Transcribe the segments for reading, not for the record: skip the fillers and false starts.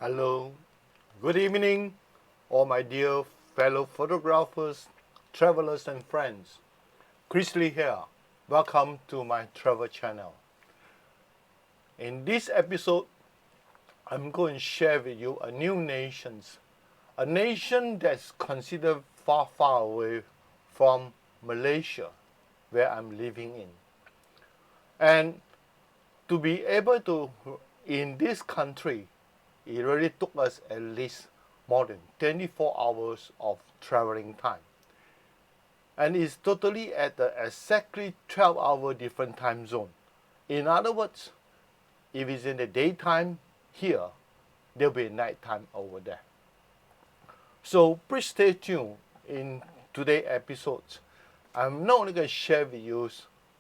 Hello, good evening, all my dear fellow photographers, travelers, and friends. Chris Lee here. Welcome to my travel channel. In this episode, I'm going to share with you a nation that's considered far, far away from Malaysia, where I'm living in. And to be able to, in this country, it really took us at least more than 24 hours of traveling time. And it's totally at the exactly 12-hour different time zone. In other words, if it's in the daytime here, there'll be nighttime over there. So please stay tuned in today's episodes. I'm not only going to share with you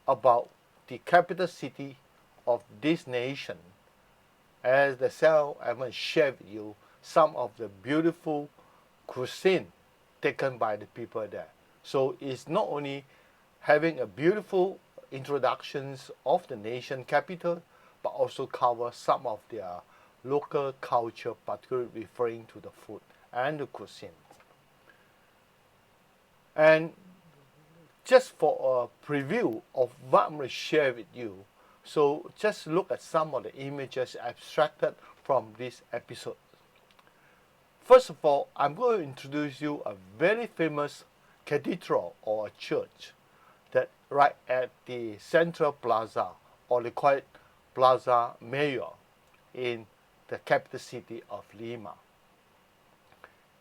about the capital city of this nation. As the cell, I'm going to share with you some of the beautiful cuisine taken by the people there. So it's not only having a beautiful introductions of the nation capital, but also cover some of their local culture, particularly referring to the food and the cuisine. And just for a preview of what I'm going to share with you, so just look at some of the images abstracted from this episode. First of all, I'm going to introduce you a very famous cathedral or a church that right at the Central Plaza, or they call it Plaza Mayor, in the capital city of Lima.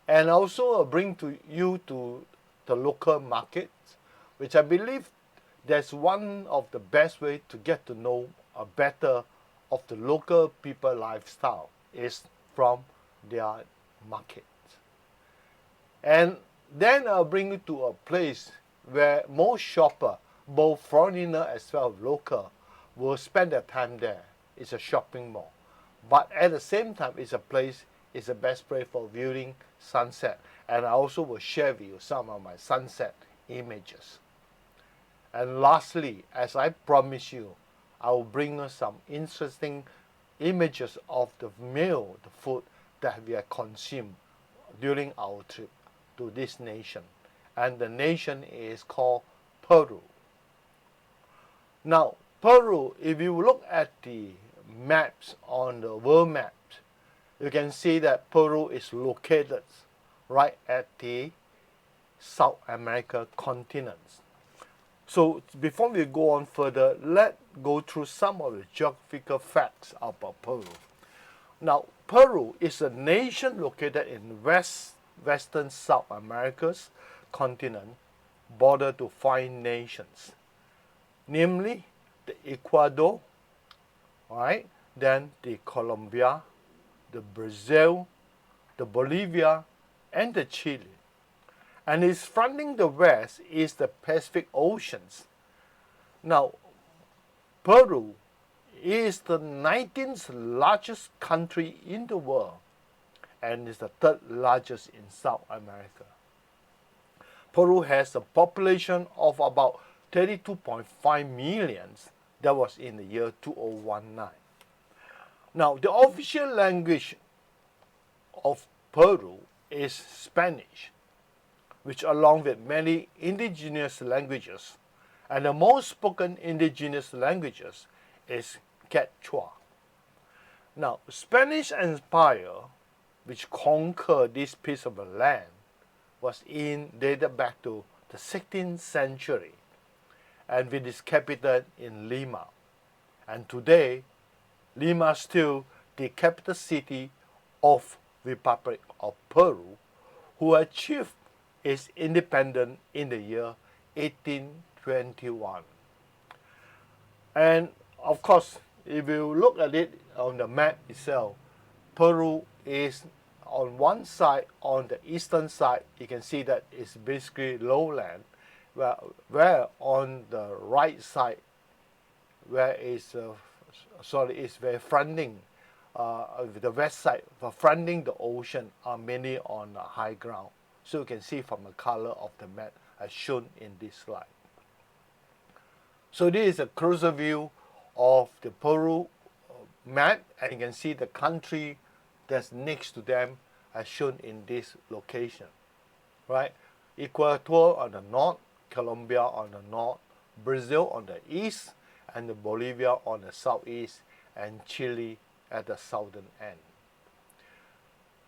And also bring to you to the local markets, which I believe that's one of the best way to get to know a better of the local people lifestyle is from their market. And then I'll bring you to a place where most shopper, both foreigner as well as local, will spend their time there. It's a shopping mall. But at the same time, it's the best place for viewing sunset. And I also will share with you some of my sunset images. And lastly, as I promised you, I will bring you some interesting images of the meal, the food that we have consumed during our trip to this nation. And the nation is called Peru. Now, Peru, if you look at the maps on the world maps, you can see that Peru is located right at the South America continent. So before we go on further, let's go through some of the geographical facts about Peru. Now, Peru is a nation located in western South America's continent, bordered to 5 nations, namely the Ecuador, right? Then the Colombia, the Brazil, the Bolivia, and the Chile. And it's fronting the west is the Pacific Oceans. Now, Peru is the 19th largest country in the world and is the 3rd largest in South America. Peru has a population of about 32.5 million. That was in the year 2019. Now, the official language of Peru is Spanish, which along with many indigenous languages, and the most spoken indigenous languages is Quechua. Now, Spanish Empire, which conquered this piece of land, was dated back to the 16th century, and with its capital in Lima. And today, Lima is still the capital city of Republic of Peru, who achieved its independence in the year 1821. And of course, if you look at it on the map itself, Peru is on one side, on the eastern side, you can see that it's basically lowland, where on the right side, where is it's very fronting, the west side, fronting the ocean, are mainly on the high ground. So you can see from the color of the map as shown in this slide. So this is a closer view of the Peru map, and you can see the country that's next to them as shown in this location, right? Ecuador on the north, Colombia on the north, Brazil on the east, and the Bolivia on the southeast, and Chile at the southern end.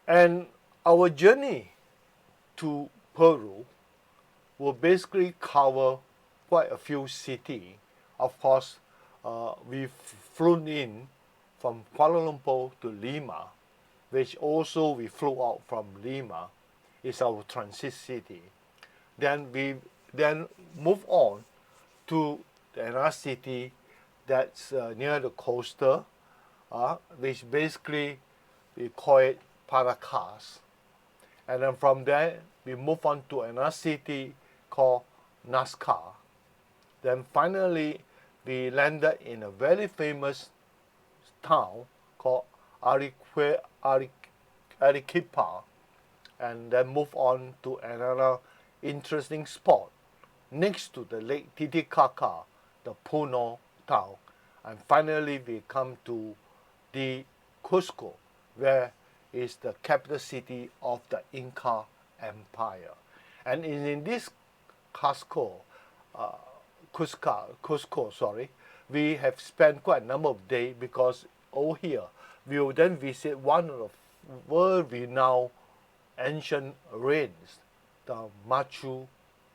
And our journey to Peru will basically cover quite a few cities. Of course, we've flown in from Kuala Lumpur to Lima, which also we flew out from Lima. It's our transit city. Then we move on to another city that's near the coastal, which basically we call it Paracas. And then from there, we move on to another city called Nazca. Then finally, we landed in a very famous town called Arequipa, and then move on to another interesting spot next to the Lake Titicaca, the Puno town. And finally, we come to the Cusco, where is the capital city of the Inca Empire. And in this Cusco, we have spent quite a number of days, because over here we will then visit one of the world-renowned ancient ruins, the Machu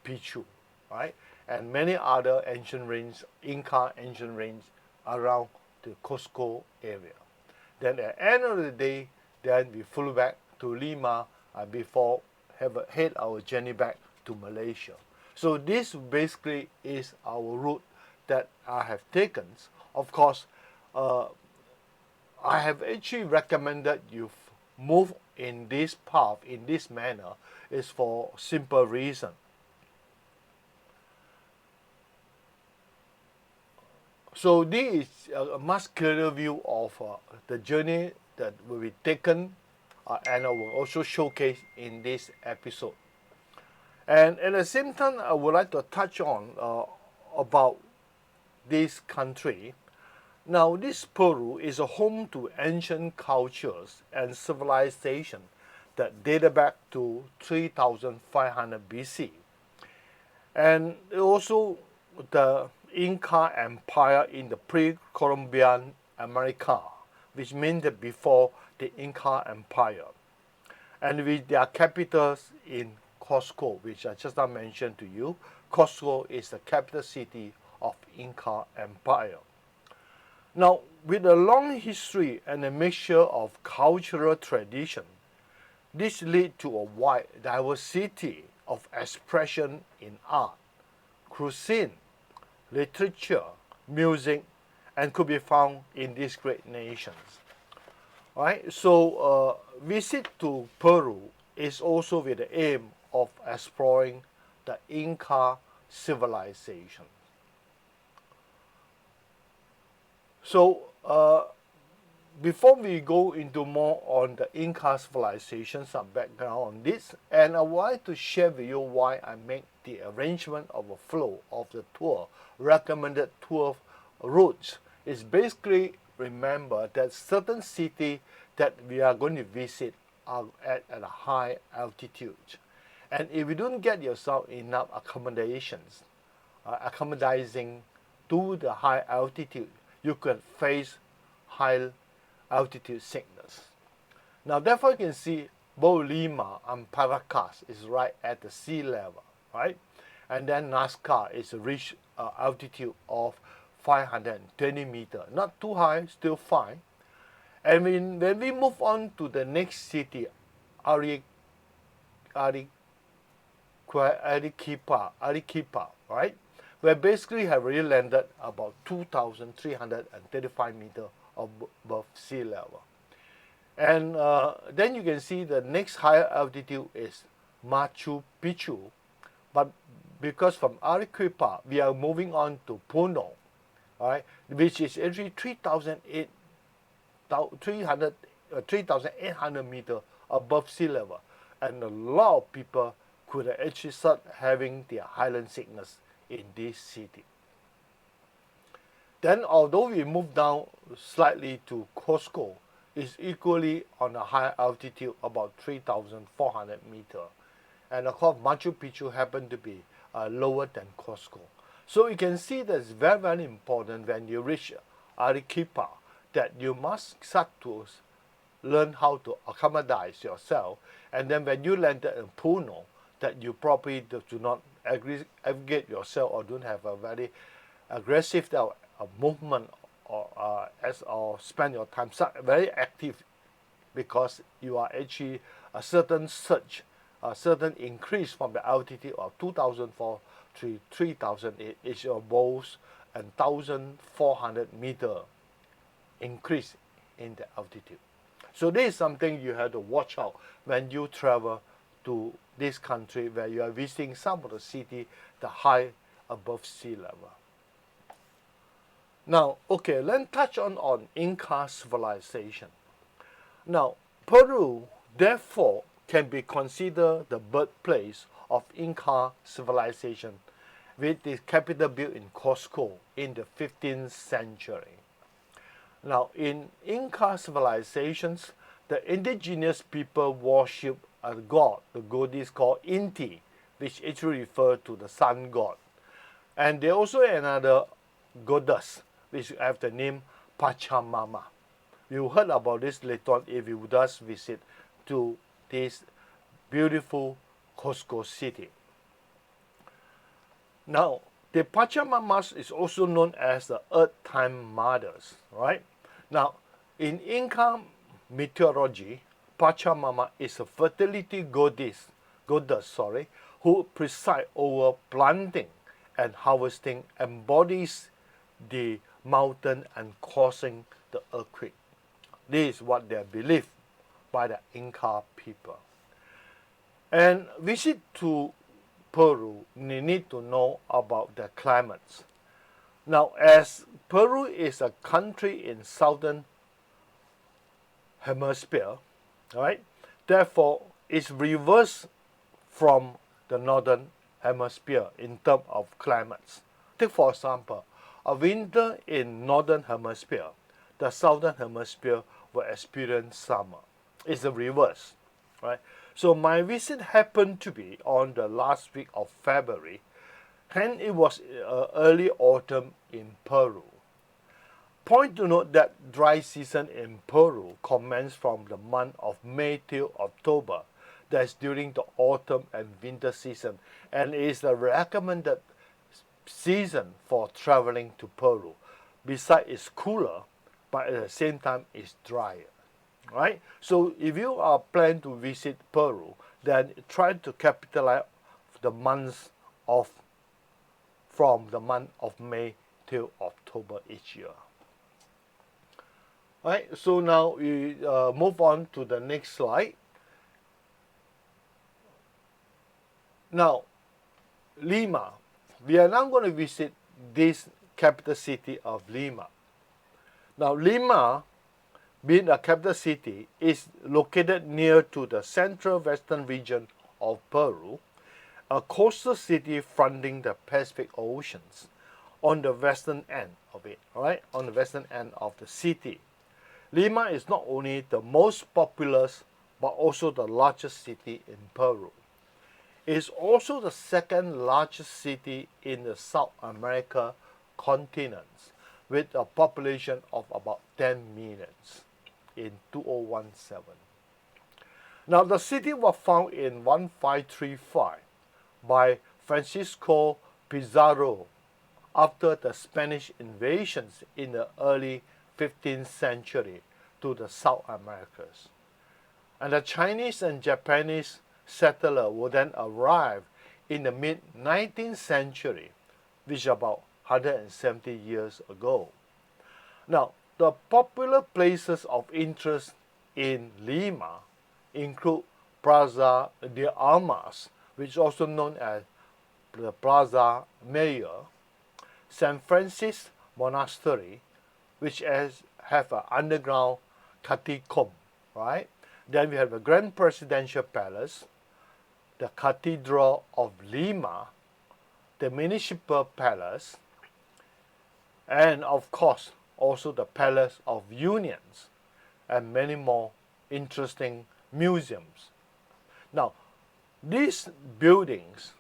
Picchu, right? And many other ancient ruins, Inca ancient ruins around the Cusco area. Then at the end of the day, then we flew back to Lima and before head our journey back to Malaysia. So this basically is our route that I have taken. Of course, I have actually recommended you move in this path, in this manner, is for simple reason. So this is a much clearer view of the journey that will be taken, and I will also showcase in this episode. And at the same time, I would like to touch on about this country. Now, this Peru is a home to ancient cultures and civilization that date back to 3500 BC. And also the Inca Empire in the pre-Columbian America, which means that before the Inca Empire. And with their capitals in Cusco, which I just now mentioned to you. Cusco is the capital city of Inca Empire. Now, with a long history and a mixture of cultural tradition, this leads to a wide diversity of expression in art, cuisine, literature, music, and could be found in these great nations. Right? So, visit to Peru is also with the aim of exploring the Inca civilization. So, before we go into more on the Inca civilization, some background on this, and I would like to share with you why I make the arrangement of a flow of the tour, recommended tour routes, is basically remember that certain city that we are going to visit are at a high altitude. And if you don't get yourself enough accommodations, accommodating to the high altitude, you could face high altitude sickness. Now, therefore, you can see both Lima and Paracas is right at the sea level, right? And then Nazca is a reach altitude of 520 meters. Not too high, still fine. And when we move on to the next city, Arequipa, right? We basically have really landed about 2,335 meters above sea level. And then you can see the next higher altitude is Machu Picchu. But because from Arequipa, we are moving on to Puno, right, which is actually 3,800 meters above sea level. And a lot of people could actually start having their highland sickness in this city. Then, although we move down slightly to Cusco, is equally on a high altitude, about 3,400 meters. And of course, Machu Picchu happened to be lower than Cusco. So you can see that it's very, very important when you reach Arequipa that you must start to learn how to accommodate yourself. And then when you landed in Puno, that you probably do not aggregate yourself or don't have a very aggressive movement or spend your time very active, because you are actually a certain surge, a certain increase from the altitude of 2004 to 3008 is both a 1,400 meter increase in the altitude. So this is something you have to watch out when you travel to this country where you are visiting some of the city the high above sea level. Now, okay, let's touch on Inca civilization. Now, Peru, therefore, can be considered the birthplace of Inca civilization, with the capital built in Cusco in the 15th century. Now, in Inca civilizations, the indigenous people worship a god, the goddess called Inti, which actually refers to the sun god. And there also another goddess, which have the name Pachamama. You heard about this later on if you does visit to this beautiful Cusco city. Now, the Pachamamas is also known as the Earth Time Mothers, right? Now, in Inca mythology, Pachamama is a fertility goddess, who presides over planting and harvesting, embodies the mountain and causing the earthquake. This is what they believe by the Inca people. And visit to Peru, you need to know about the climates. Now, as Peru is a country in southern hemisphere, right? Therefore, it's reversed from the northern hemisphere in terms of climates. Take for example, a winter in northern hemisphere, the southern hemisphere will experience summer. It's the reverse, right? So my visit happened to be on the last week of February, and it was early autumn in Peru. Point to note that dry season in Peru commences from the month of May till October. That's during the autumn and winter season, and is the recommended season for traveling to Peru. Besides, it's cooler, but at the same time, it's drier. Right? So if you are planning to visit Peru, then try to capitalize the months of from the month of May till October each year. Right? So now we move on to the next slide. Now, Lima. We are now going to visit this capital city of Lima. Now, Lima, being a capital city, is located near to the central western region of Peru, a coastal city fronting the Pacific Oceans on the western end of it, right? On the western end of the city. Lima is not only the most populous, but also the largest city in Peru. It is also the second largest city in the South America continent, with a population of about 10 million in 2017. Now, the city was founded in 1535 by Francisco Pizarro after the Spanish invasions in the early 15th century to the South Americas. And the Chinese and Japanese settlers would then arrive in the mid-19th century, which is about 170 years ago. Now, the popular places of interest in Lima include Plaza de Armas, which is also known as the Plaza Mayor, San Francisco Monastery, which have an underground catacomb, right? Then we have the Grand Presidential Palace, the Cathedral of Lima, the Municipal Palace, and of course, also the Palace of Unions, and many more interesting museums. Now, these buildings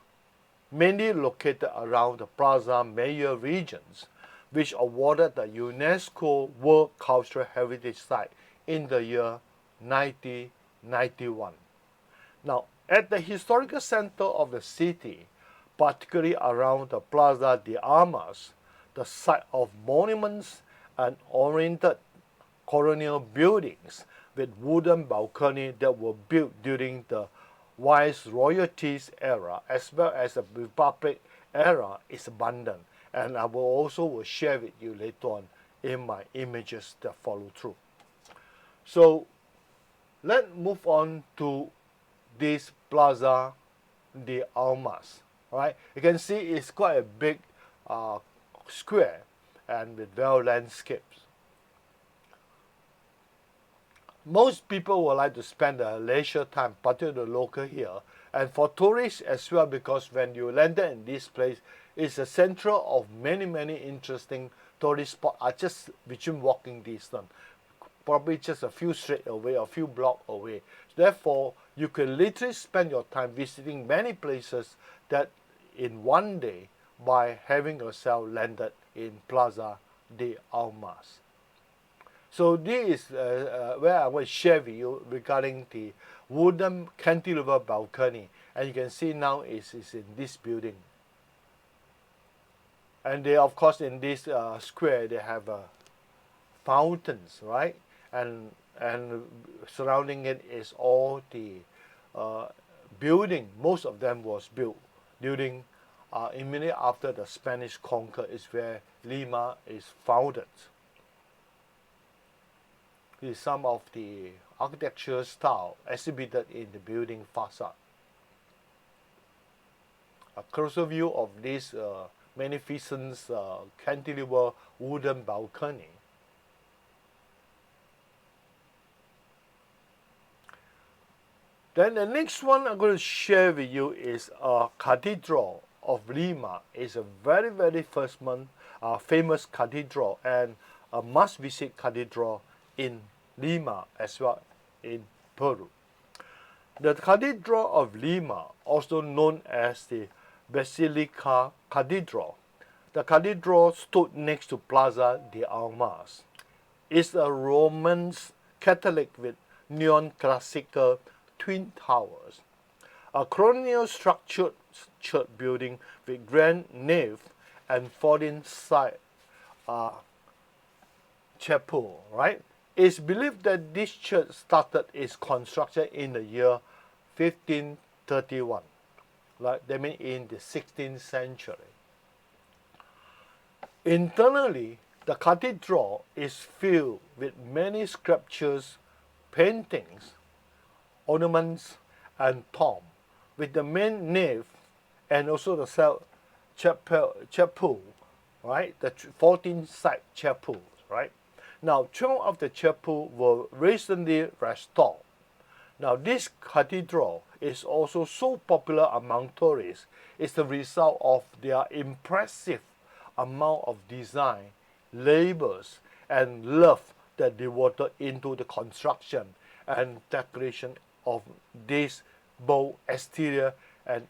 mainly located around the Plaza Mayor regions, which awarded the UNESCO World Cultural Heritage Site in the year 1991. Now, at the historical center of the city, particularly around the Plaza de Armas, the site of monuments and oriented colonial buildings with wooden balconies that were built during the Viceroyalties era as well as the Republic era is abundant, and I will also share with you later on in my images that follow through. So let's move on to this Plaza de Armas. Right? You can see it's quite a big square and with well landscapes. Most people would like to spend their leisure time, particularly local here, and for tourists as well, because when you landed in this place, it's a center of many interesting tourist spots are just within walking distance, probably just a few streets away, a few blocks away. Therefore, you can literally spend your time visiting many places that in one day by having yourself landed in Plaza de Armas. So this is where I will share with you regarding the wooden cantilever balcony, and you can see now is in this building. And they, of course, in this square they have fountains, right? And surrounding it is all the building. Most of them was built during immediately after the Spanish conquer is where Lima is founded. This is some of the architectural style exhibited in the building facade. A closer view of this magnificent cantilever wooden balcony. Then the next one I'm going to share with you is Cathedral of Lima. It's a very famous cathedral and a must-visit cathedral in Lima as well in Peru. The Cathedral of Lima, also known as the Basilica Cathedral. The cathedral stood next to Plaza de Armas. It's a Roman Catholic with neoclassical twin towers. A colonial structured church building with grand nave and 14-side chapel, right? It's believed that this church started its construction in the year 1531, like that means in the 16th century. Internally, the cathedral is filled with many sculptures, paintings, ornaments, and tombs, with the main nave and also the chapel, right? The 14-side chapels, right? Now, 12 of the chapels were recently restored. Now, this cathedral is also so popular among tourists. It's the result of their impressive amount of design, labors, and love that devoted into the construction and decoration of this both exterior and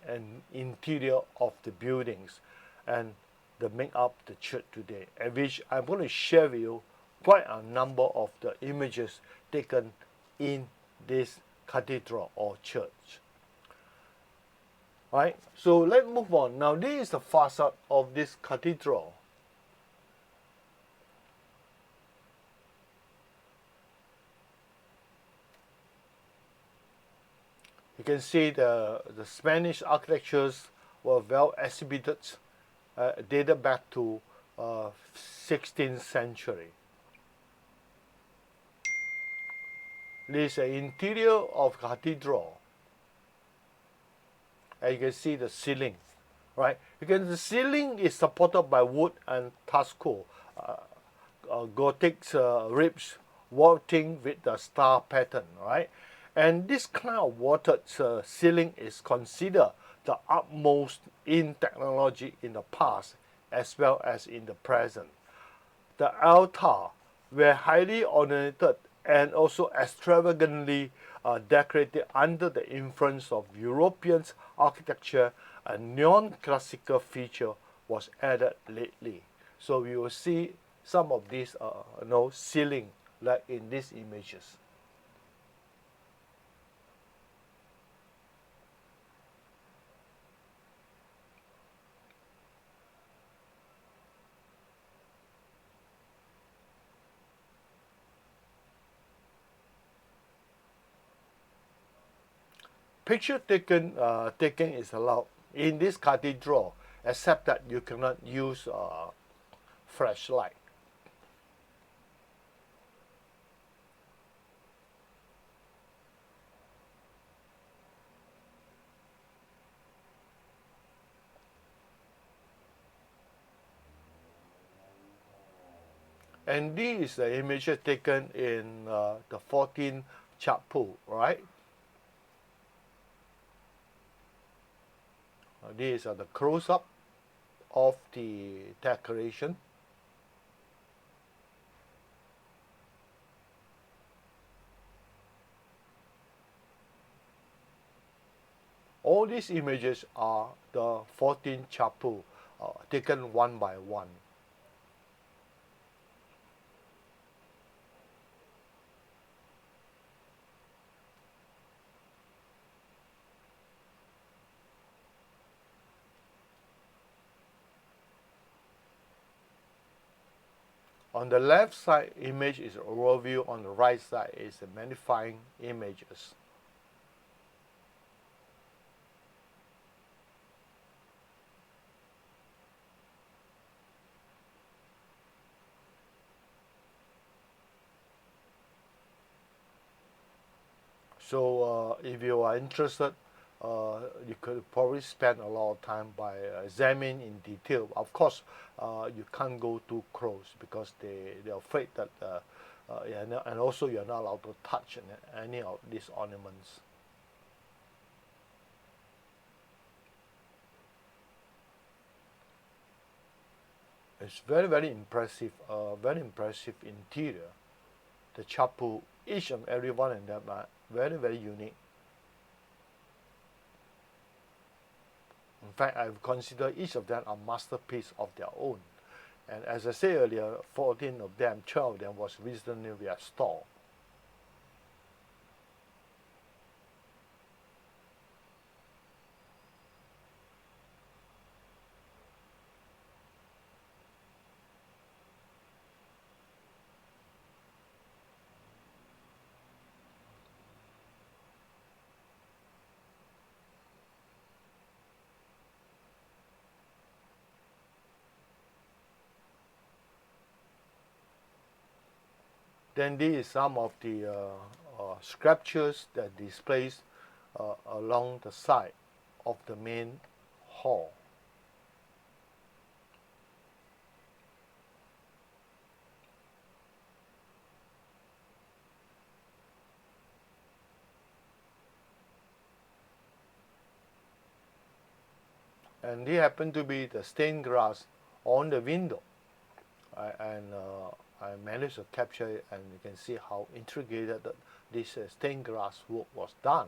interior of the buildings and that make up the church today, and which I'm going to share with you quite a number of the images taken in this cathedral or church. Right? So let's move on. Now this is the facade of this cathedral. You can see the Spanish architectures were well exhibited, dated back to 16th century. This is the interior of cathedral. And you can see the ceiling, right? The ceiling is supported by wood and Tusco, Gothic ribs vaulting with the star pattern, right? And this kind of vaulted ceiling is considered the utmost in technology in the past as well as in the present. The altar were highly ornamented and also extravagantly decorated under the influence of European architecture. A neon-classical feature was added lately. So we will see some of these ceiling like in these images. Picture taking is allowed in this cathedral, except that you cannot use flashlight. And this is the image taken in the 14th chapel, right? These are the close-up of the decoration. All these images are the 14th chapel, taken one by one. On the left side image is overview, on the right side is the magnifying images. So if you are interested, you could probably spend a lot of time by examining in detail. Of course, you can't go too close because they're afraid that, and also you're not allowed to touch any of these ornaments. It's very, very impressive, very impressive interior. The chapel, each and every one of them are very, very unique. In fact, I consider each of them a masterpiece of their own. And as I said earlier, 14 of them, 12 of them was recently restored. Then these are some of the sculptures that displays along the side of the main hall. And they happen to be the stained glass on the window. And I managed to capture it, and you can see how intricate this stained glass work was done.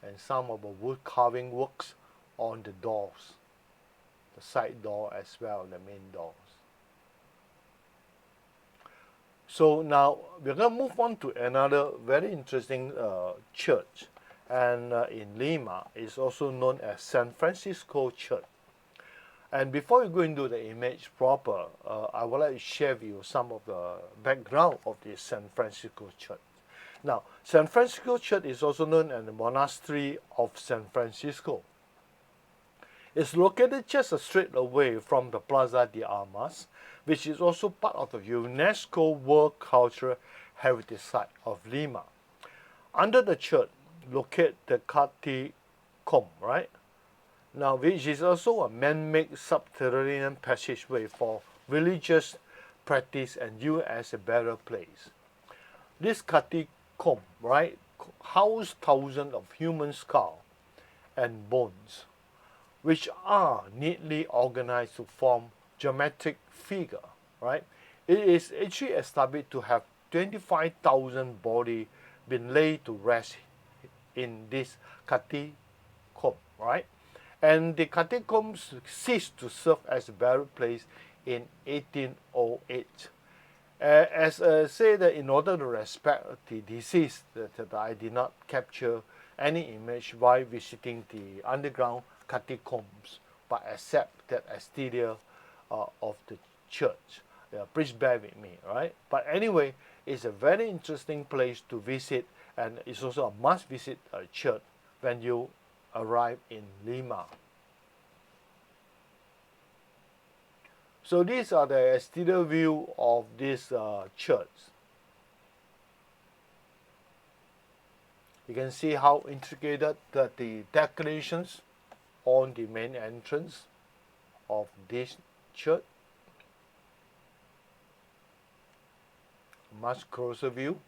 And some of the wood carving works on the doors, the side door as well, the main doors. So now we're going to move on to another very interesting church, and in Lima is also known as San Francisco Church. And before we go into the image proper, I would like to share with you some of the background of the San Francisco Church. Now, San Francisco Church is also known as the Monastery of San Francisco. It's located just a straight away from the Plaza de Armas, which is also part of the UNESCO World Cultural Heritage Site of Lima. Under the church, locate the catacomb, right? Now, which is also a man-made subterranean passageway for religious practice and used as a burial place. This catacomb, right, house thousands of human skulls and bones, which are neatly organized to form geometric figure, right? It is actually established to have 25,000 body been laid to rest in this catacomb, right? And the catacombs ceased to serve as a burial place in 1808. As I say that in order to respect the deceased, that I did not capture any image while visiting the underground catacombs, but accept that exterior of the church. Please bear with me, right? But anyway, it's a very interesting place to visit, and it's also a must-visit church when you arrive in Lima. So these are the exterior view of this church. You can see how intricate that the decorations on the main entrance of this church. Much closer view.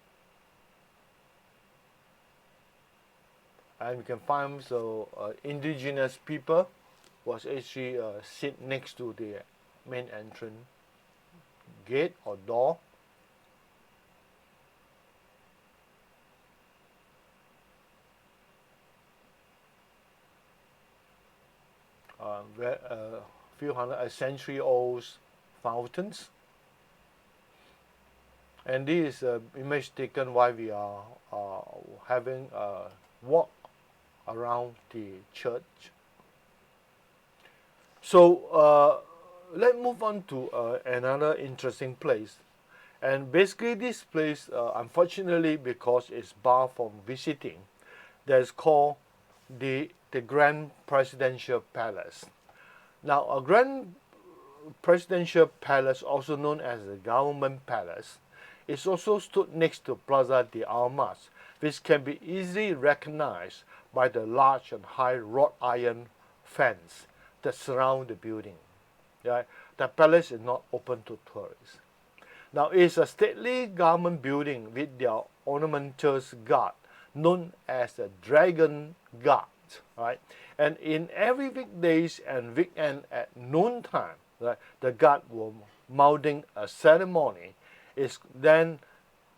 And you can find indigenous people was actually sit next to the main entrance gate or door. A few hundred century-old fountains. And this is an image taken while we are having a walk around the church. So let's move on to another interesting place. And basically this place, unfortunately, because it's barred from visiting, that's called the Grand Presidential Palace. Now, a Grand Presidential Palace, also known as the Government Palace, is also stood next to Plaza de Armas, which can be easily recognized by the large and high wrought iron fence that surround the building. Right? The palace is not open to tourists. Now, it is a stately government building with their ornamental guard, known as the Dragon Guard. Right? And in every weekdays and weekend at noontime, right, the guard will mounting a ceremony is then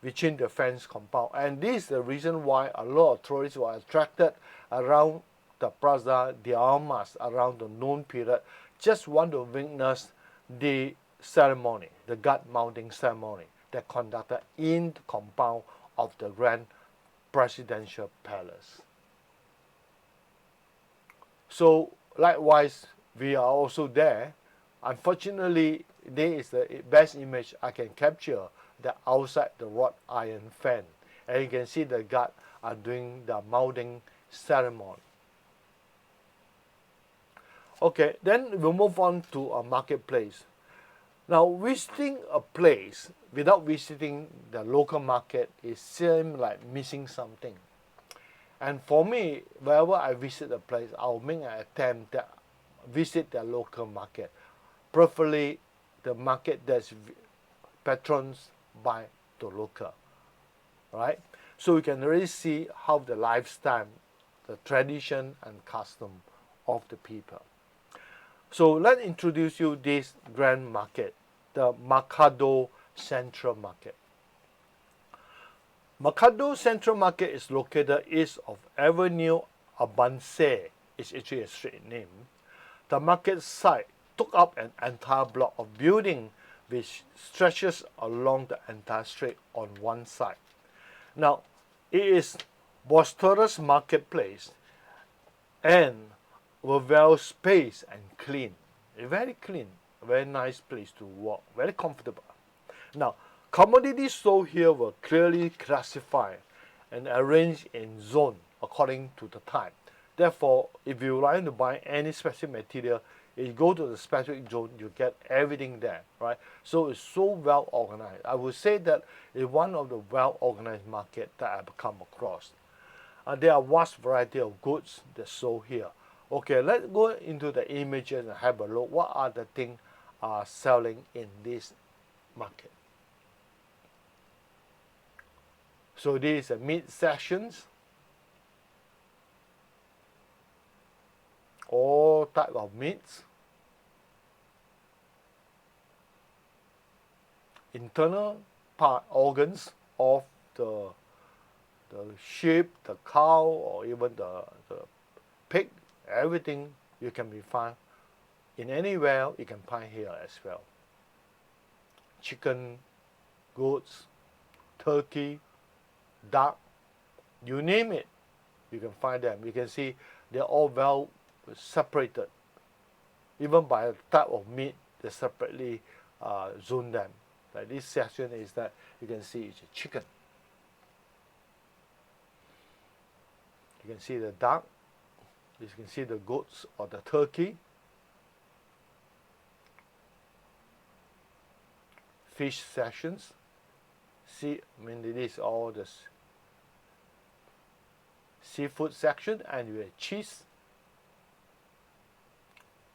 within the fence compound. And this is the reason why a lot of tourists were attracted around the Plaza de Armas around the noon period, just want to witness the ceremony, the guard mounting ceremony that conducted in the compound of the Grand Presidential Palace. So likewise, we are also there. Unfortunately, this is the best image I can capture, the outside the wrought iron fan. And you can see the guard are doing the mounting ceremony. Okay, then we'll move on to a marketplace. Now, visiting a place without visiting the local market, it seems like missing something. And for me, wherever I visit a place, I'll make an attempt to visit the local market, preferably the market that's patrons by the local, right? So you can really see how the lifestyle, the tradition and custom of the people. So let's introduce you this grand market, the Mercado Central Market. Mercado Central Market is located east of Avenue Abance. It's actually a street name. The market site took up an entire block of building which stretches along the entire street on one side. Now, it is boisterous marketplace and well spaced and clean. Very clean, very nice place to walk, very comfortable. Now, commodities sold here were clearly classified and arranged in zone according to the type. Therefore, if you like to buy any specific material, if you go to the specific zone, you get everything there, right? So it's so well organized. I would say that it's one of the well organized market that I've come across. There are vast variety of goods that sold here. Okay, let's go into the images and have a look. What are the things are selling in this market? So this is a meat sections. All type of meats. internal part organs of the sheep, the cow, or even the pig. Everything you can be found in anywhere. You can find here as well. Chicken, goats, turkey, duck, you name it, you can find them. You can see they're all well separated. Even by the type of meat, they separately zone them. Like this section is that you can see it's a chicken. You can see the duck. You can see the goats or the turkey. Fish sections. See, I mean, it is all the seafood section, and you have cheese,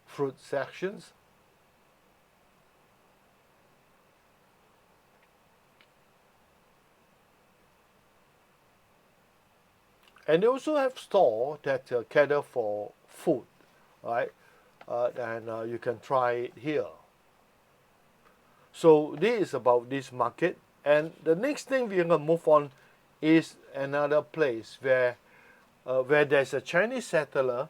fruit sections, and they also have store that cater for food, right? And you can try it here. So this is about this market, and the next thing we're gonna move on is another place where there's a Chinese settler.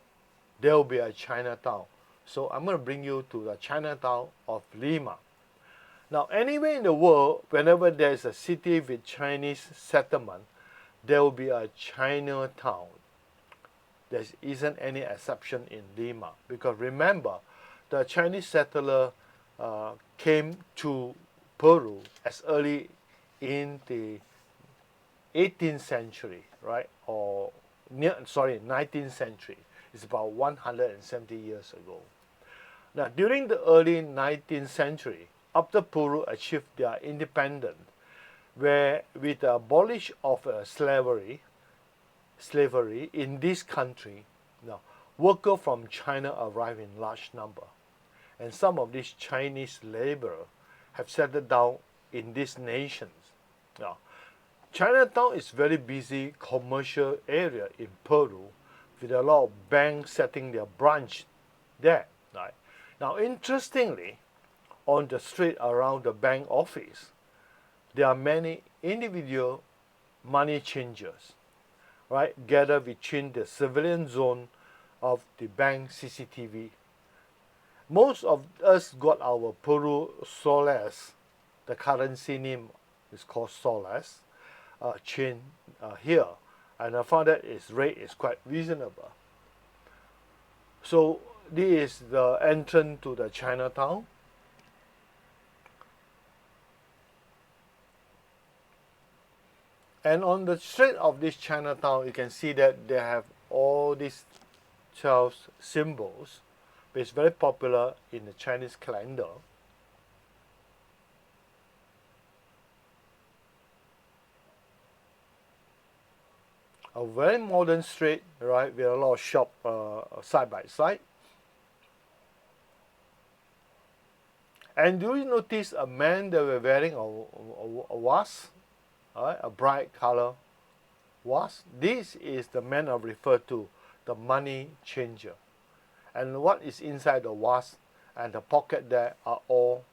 There will be a Chinatown. So I'm gonna bring you to the Chinatown of Lima. Now, anywhere in the world, whenever there's a city with Chinese settlement, there will be a Chinatown. There isn't any exception in Lima, because remember, the Chinese settler came to Peru as early in the 18th century, right? Or 19th century. It's about 170 years ago. Now, during the early 19th century, after Peru achieved their independence, where with the abolish of slavery in this country, now workers from China arrived in large number, and some of these Chinese laborers have settled down in these nations. Now, Chinatown is very busy commercial area in Peru, with a lot of banks setting their branch there. Right? Now, interestingly, on the street around the bank office, there are many individual money changers, right, gathered between the civilian zone of the bank CCTV. Most of us got our Peru soles, the currency name is called soles, chain here, and I found that its rate is quite reasonable. So this is the entrance to the Chinatown. And on the street of this Chinatown, you can see that they have all these 12 symbols, which is very popular in the Chinese calendar. A very modern street, right, with a lot of shop side by side. And do you notice a man that were wearing a wasp? Right, a bright color wasp. This is the man I refer to, the money changer. And what is inside the wasp and the pocket there are all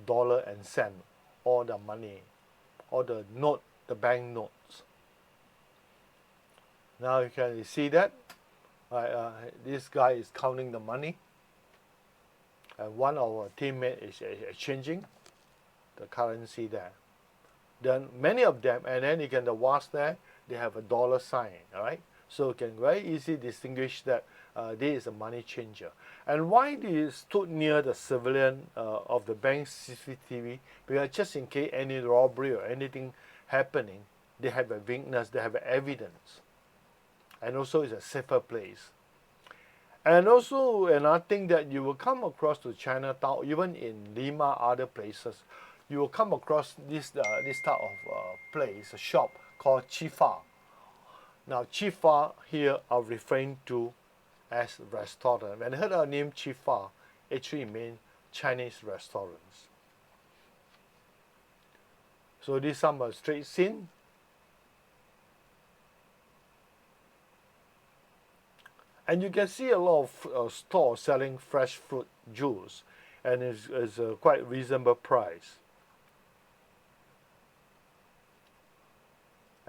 dollar and cent, all the money, all the note, the bank notes. Now you can see that this guy is counting the money, and one of our teammates is exchanging the currency there. Then many of them, and then you can the wasp there, they have a dollar sign, all right? So you can very easily distinguish that this is a money changer. And why they stood near the civilian of the bank CCTV? Because just in case any robbery or anything happening, they have a witness, they have evidence. And also it's a safer place. And also another thing that you will come across to Chinatown, even in Lima, other places, you will come across this type of place, a shop called Chifa. Now, Chifa here are referring to as restaurant. When I heard our name Chifa, actually means Chinese restaurants. So this is some street scene. And you can see a lot of stores selling fresh fruit juice, and it's quite reasonable price.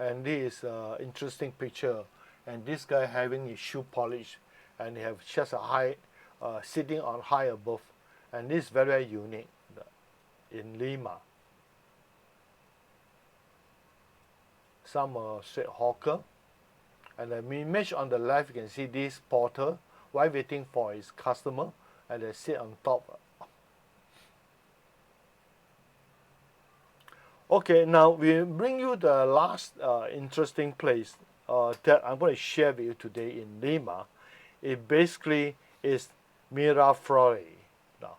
And this is an interesting picture. And this guy having his shoe polish, and he have just a high, sitting on high above. And this is very, very unique in Lima. Some street hawker. And the image on the left, you can see this porter while waiting for his customer, and they sit on top. Okay, now we bring you the last interesting place that I'm going to share with you today in Lima. It basically is Miraflores. Now,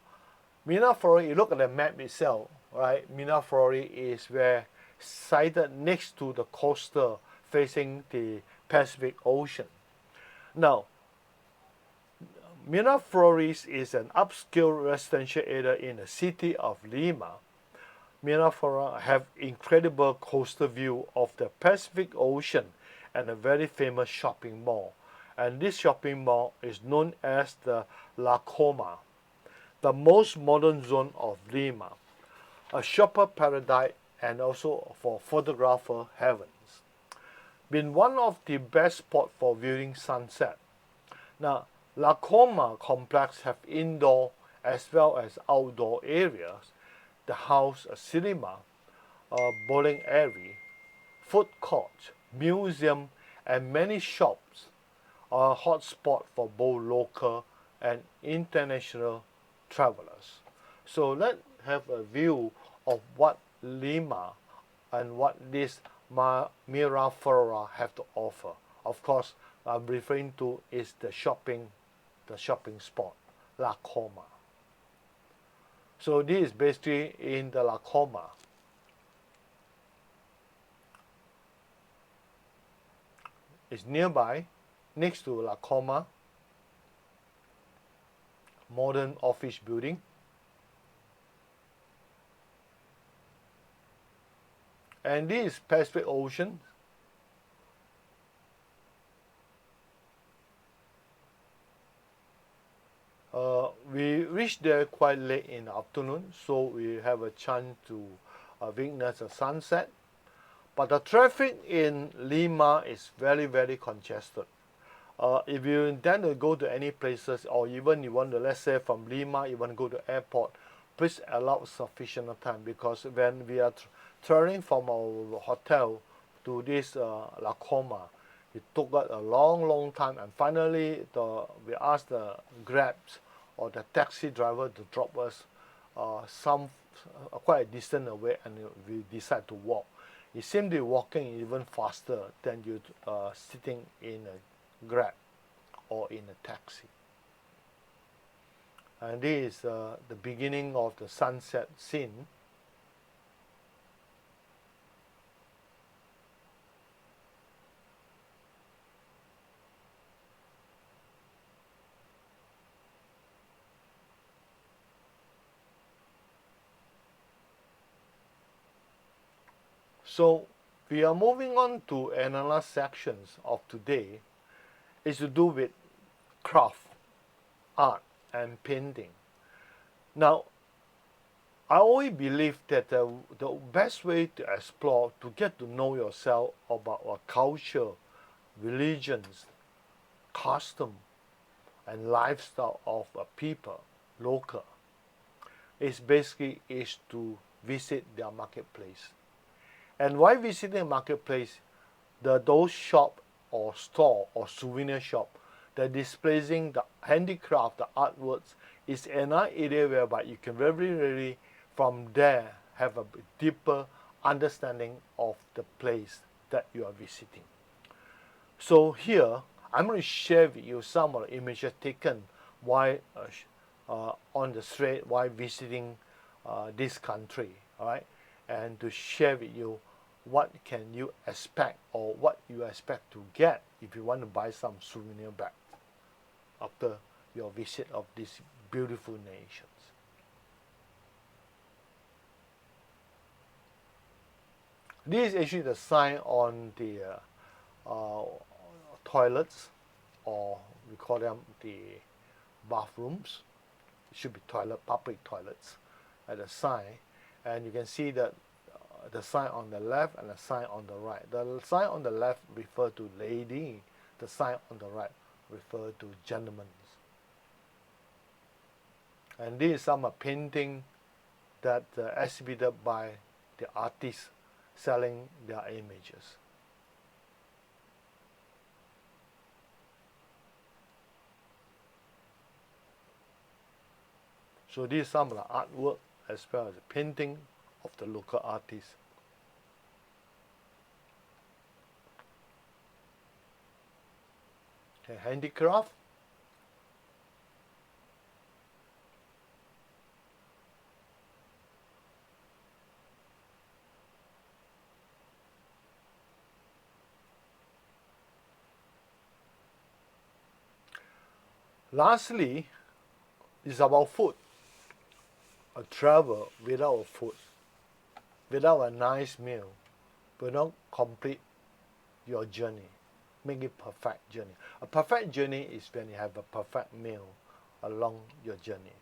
Miraflores, you look at the map itself, right? Miraflores is where sited next to the coastal facing the Pacific Ocean. Now, Miraflores is an upscale residential area in the city of Lima. Miraflores have incredible coastal view of the Pacific Ocean and a very famous shopping mall. And this shopping mall is known as the La Coma, the most modern zone of Lima, a shopper paradise and also for photographer heavens. Been one of the best spots for viewing sunset. Now, La Coma complex have indoor as well as outdoor areas. The house, a cinema, a bowling alley, food court, museum, and many shops are a hot spot for both local and international travelers. So let's have a view of what Lima and what this Miraflores have to offer. Of course, I'm referring to is the shopping spot, La Coma. So this is basically in the La Coma. It's nearby, next to La Coma, modern office building. And this is Pacific Ocean. We reached there quite late in the afternoon, so we have a chance to witness a sunset. But the traffic in Lima is very, very congested. If you intend to go to any places, or even you want to, let's say from Lima, you want to go to airport, please allow sufficient time, because when we are traveling from our hotel to this La Coma, it took us a long, long time, and finally we asked the Grabs or the taxi driver to drop us quite a distance away, and we decided to walk. It seemed to be walking even faster than you sitting in a Grab or in a taxi. And this is the beginning of the sunset scene. So we are moving on to another sections of today. Is to do with craft, art, and painting. Now, I always believe that the best way to explore, to get to know yourself about our culture, religions, custom, and lifestyle of a people, local, is to visit their marketplace. And while visiting a marketplace, those shop or store or souvenir shop that displaying the handicraft, the artworks, is another area whereby you can really from there have a deeper understanding of the place that you are visiting. So here, I'm going to share with you some of the images taken while on the street while visiting this country, all right? And to share with you what can you expect, or what you expect to get if you want to buy some souvenir bag after your visit of these beautiful nations. This is actually the sign on the toilets, or we call them the bathrooms. It should be public toilets, at the sign. And you can see that the sign on the left and the sign on the right. The sign on the left refer to lady. The sign on the right refer to gentlemen. And this is some painting that exhibited by the artists selling their images. So this is some of the artwork as well as the painting of the local artists. Okay, handicraft. Lastly, it's about food. A travel without food, without a nice meal, will not complete your journey, make it perfect journey. A perfect journey is when you have a perfect meal along your journey.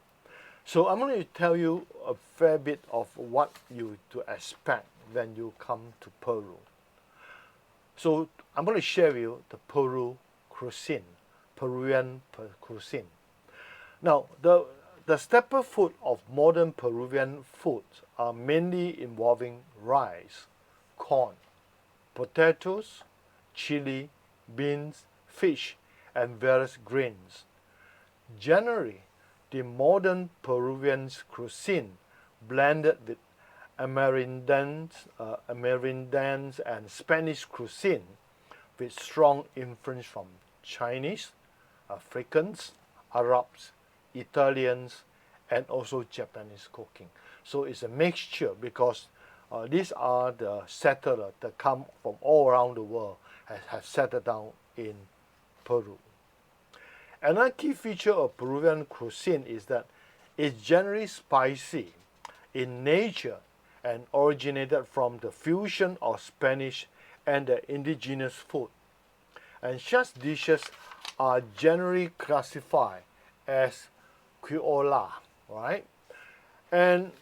So I'm going to tell you a fair bit of what you to expect when you come to Peru. So I'm going to share with you the Peru cuisine, Peruvian cuisine. Now, the staple food of modern Peruvian foods are mainly involving rice, corn, potatoes, chili, beans, fish, and various grains. Generally, the modern Peruvian cuisine blended with Amerindans and Spanish cuisine with strong influence from Chinese, Africans, Arabs, Italians, and also Japanese cooking. So it's a mixture because these are the settlers that come from all around the world have settled down in Peru. Another key feature of Peruvian cuisine is that it's generally spicy in nature and originated from the fusion of Spanish and the indigenous food. And such dishes are generally classified as criolla, right? And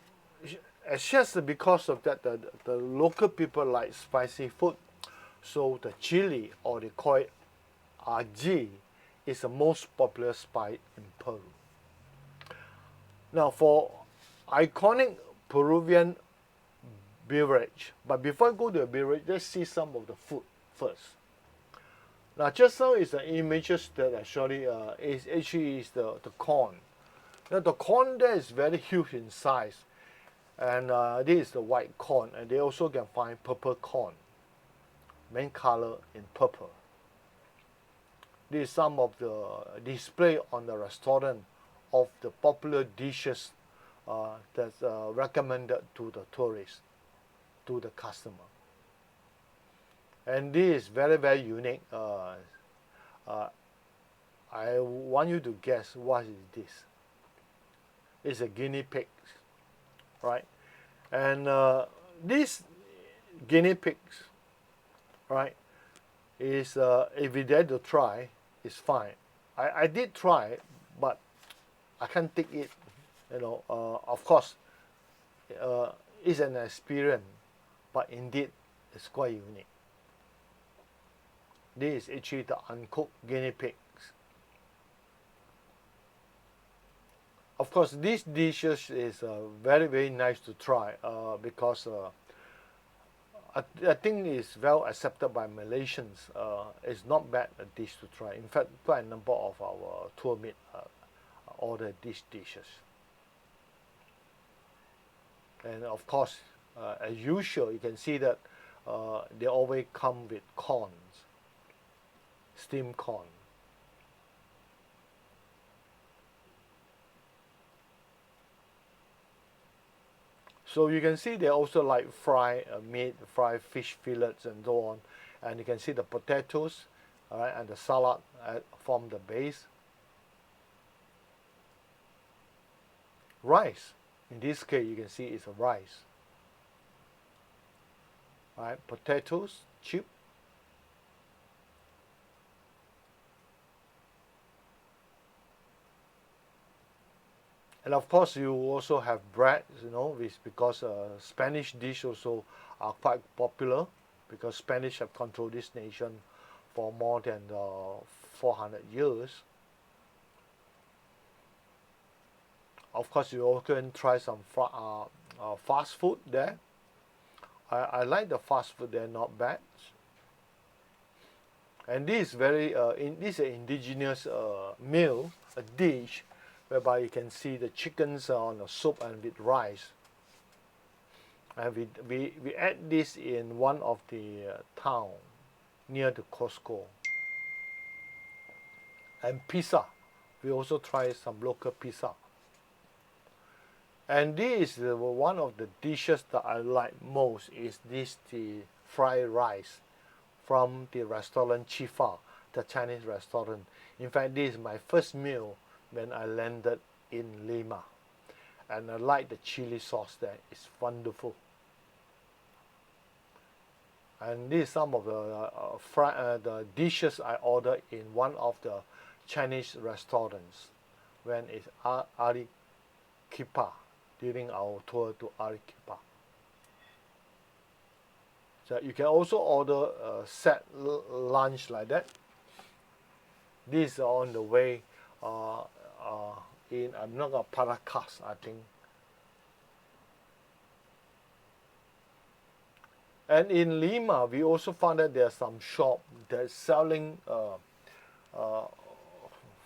it's just because of that, the local people like spicy food, so the chili, or they call it ají, is the most popular spice in Peru. Now, for iconic Peruvian beverage, but before I go to the beverage, let's see some of the food first. Now, just now is the images that I showed you. Is actually is the corn. Now, the corn there is very huge in size, and this is the white corn, and they also can find purple corn, main color in purple. This is some of the display on the restaurant of the popular dishes that's recommended to the tourists, to the customer. And this is very, very unique. I want you to guess what is this. It's a guinea pig, right? And these guinea pigs, right, is if you dare to try, it's fine. I did try, but I can't take it. You know, of course, it's an experience, but indeed, it's quite unique. This is actually the uncooked guinea pigs. Of course, these dishes is very, very nice to try because I think it's well accepted by Malaysians. It's not bad a dish to try. In fact, quite a number of our tour mates order these dishes. And of course, as usual, you can see that they always come with corns, steamed corn. So you can see they also like fry meat, fry fish fillets, and so on. And you can see the potatoes, and the salad form the base. Rice, in this case, you can see it's a rice. Right, potatoes, chip. And of course, you also have bread, you know, because Spanish dish also are quite popular because Spanish have controlled this nation for more than 400 years. Of course, you also can try some fast food there. I like the fast food there, not bad. And this is this is an indigenous meal, a dish, whereby you can see the chickens on a soup and with rice. And we ate this in one of the town near the Costco. And pizza, we also try some local pizza. And this is one of the dishes that I like most is the fried rice from the restaurant Chifa, the Chinese restaurant. In fact, this is my first meal when I landed in Lima. And I like the chili sauce there, it's wonderful. And this is some of the dishes I ordered in one of the Chinese restaurants when it's Arequipa, during our tour to Arequipa. So you can also order a set lunch like that. This is on the way in Paracas, I think. And in Lima, we also found that there's some shop that's selling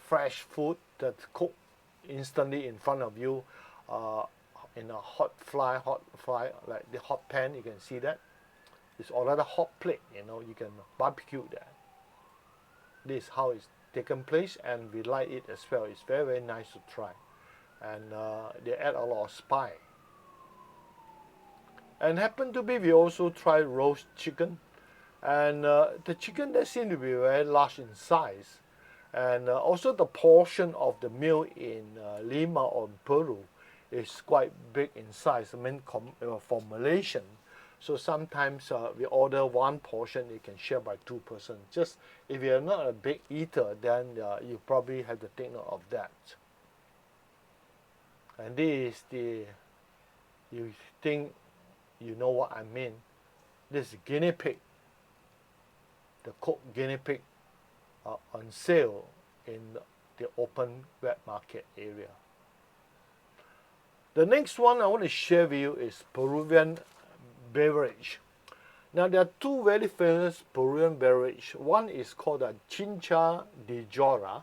fresh food that's cooked instantly in front of you in a hot fry, like the hot pan. You can see that. It's already hot plate, you know, you can barbecue that. This is how it's taken place, and we like it as well. It's very, very nice to try. And they add a lot of spice. And happen to be, we also tried roast chicken. And the chicken that seemed to be very large in size. And also the portion of the meal in Lima or Peru is quite big in size. I mean, for Malaysian. So sometimes we order one portion, you can share by 2 persons. Just if you're not a big eater, then you probably have to take note of that. And this is you think you know what I mean. This is guinea pig, the cooked guinea pig on sale in the open wet market area. The next one I want to share with you is Peruvian Beverage. Now there are two very famous Peruvian beverage. One is called the Chincha de Jora,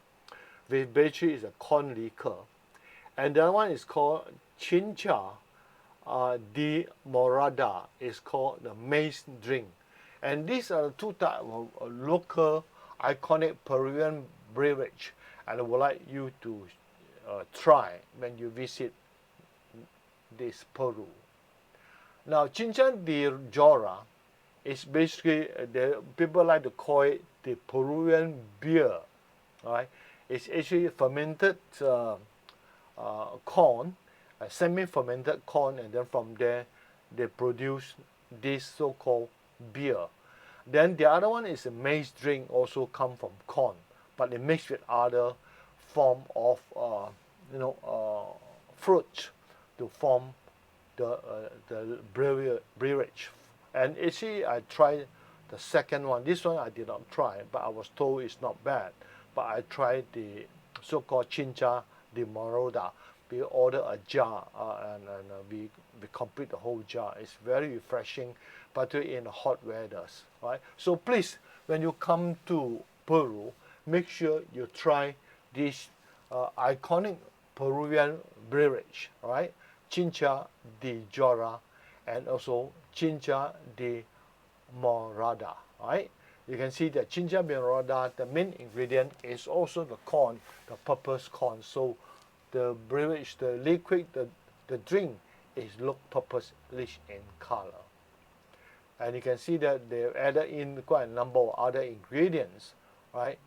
which basically is a corn liquor. And the other one is called Chincha de Morada. It's called the maize drink. And these are the two types of local iconic Peruvian beverage. And I would like you to try when you visit this Peru. Now, Chincha de Jora is basically, people like to call it the Peruvian beer. Right? It's actually fermented corn, semi-fermented corn, and then from there they produce this so-called beer. Then the other one is a maize drink, also come from corn, but they mix with other form of fruit to form the beverage. And actually I tried the second one. This one I did not try, but I was told it's not bad. But I tried the so-called Chincha de Morada. We order a jar and we complete the whole jar. It's very refreshing, particularly in the hot weathers. Right? So please, when you come to Peru, make sure you try this iconic Peruvian beverage. Right? Chincha de Jora and also Chincha de Morada. Right? You can see that Chincha de Morada, the main ingredient is also the corn, the purple corn. So the beverage, the liquid, the drink is look purplish in color. And you can see that they added in quite a number of other ingredients. Right?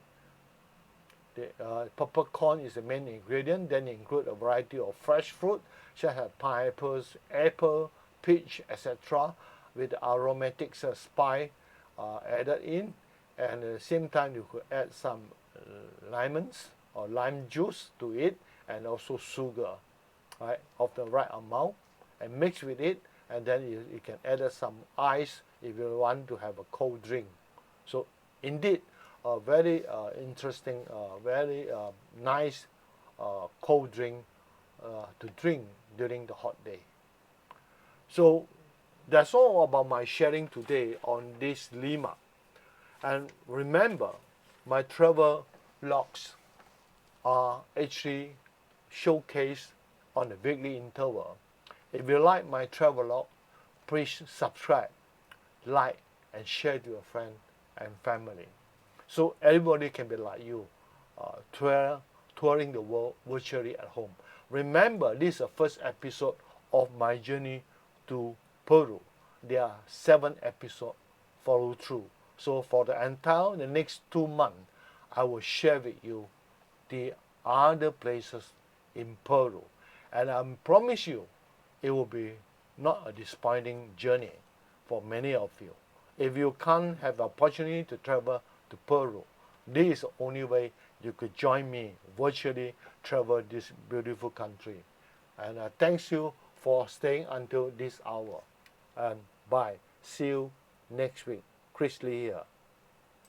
The purple corn is the main ingredient. Then include a variety of fresh fruit, such as pineapples, apple, peach, etc., with aromatic spice added in. And at the same time, you could add some lemons or lime juice to it, and also sugar. right, of the right amount, and mix with it, and then you can add some ice if you want to have a cold drink. So indeed, a very interesting, very nice cold drink to drink during the hot day. So that's all about my sharing today on this Lima. And remember, my travel logs are actually showcased on a weekly interval. If you like my travel log, please subscribe, like, and share to your friend and family. So everybody can be like you, touring the world virtually at home. Remember, this is the first episode of my journey to Peru. There are 7 episodes follow through. So for the next 2 months, I will share with you the other places in Peru. And I promise you, it will be not a disappointing journey for many of you. If you can't have the opportunity to travel to Peru, this is the only way you could join me virtually travel this beautiful country. And thanks you for staying until this hour. And bye. See you next week. Chris Lee here.